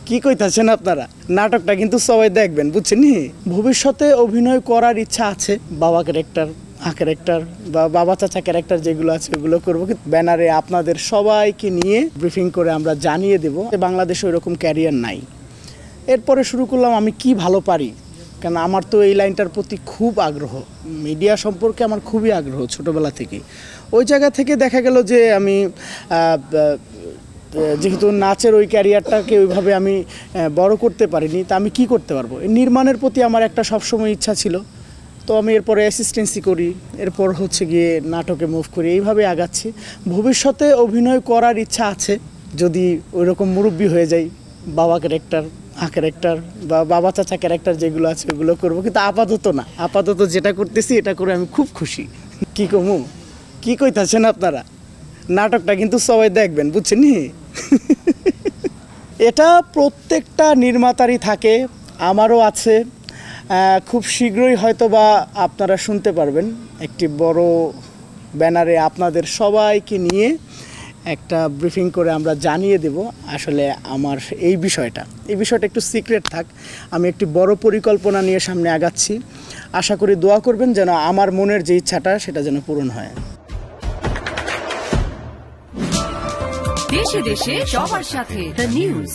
কি কইতাছেন আপনারা? নাটকটা কিন্তু সবাই দেখবেন, বুঝছেন নি? ভবিষ্যতে অভিনয় করার ইচ্ছা আছে। বাবা ক্যারেক্টার, ক্যারেক্টার বা বাবা চাচা ক্যারেক্টার যেগুলো আছে ওগুলো করবো। ব্যানারে আপনাদের সবাইকে নিয়ে ব্রিফিং করে আমরা জানিয়ে দেব বাংলাদেশে ওইরকম ক্যারিয়ার নাই। এরপরে শুরু করলাম আমি কি ভালো পারি, কারণ আমার তো এই লাইনটার প্রতি খুব আগ্রহ, মিডিয়া সম্পর্কে আমার খুবই আগ্রহ ছোটোবেলা থেকে। ওই জায়গা থেকে দেখা গেল যে আমি যেহেতু নাচের ওই ক্যারিয়ারটাকে ওইভাবে আমি বড় করতে পারিনি, তা আমি কি করতে পারবো? নির্মাণের প্রতি আমার একটা সবসময় ইচ্ছা ছিল। তো আমি এরপরে অ্যাসিস্ট্যান্সি করি, এরপর হচ্ছে গিয়ে নাটকে মুভ করি, এইভাবে আগাচ্ছি। ভবিষ্যতে অভিনয় করার ইচ্ছা আছে, যদি ওইরকম মুরব্বি হয়ে যাই। বাবা ক্যারেক্টার, ক্যারেক্টার বা বাবা চাচা ক্যারেক্টার যেগুলো আছে ওগুলো করবো, কিন্তু আপাতত না। আপাতত যেটা করতেছি এটা করে আমি খুব খুশি। কি কমু? কি কইতাছেন আপনারা? নাটকটা কিন্তু সবাই দেখবেন, বুঝছেন নি? এটা প্রত্যেকটা নির্মাতারই থাকে, আমারও আছে। খুব শীঘ্রই হয়তো বা আপনারা শুনতে পারবেন একটি বড় ব্যানারে আপনাদের সবাইকে নিয়ে একটা ব্রিফিং করে আমরা জানিয়ে দেব আসলে আমার এই বিষয়টা একটু সিক্রেট থাক। আমি একটি বড় পরিকল্পনা নিয়ে সামনে আগাচ্ছি। আশা করি দোয়া করবেন যেন আমার মনের যে ইচ্ছাটা সেটা যেন পূরণ হয়। দেশে দেশে সবার সাথে দ্য নিউজ।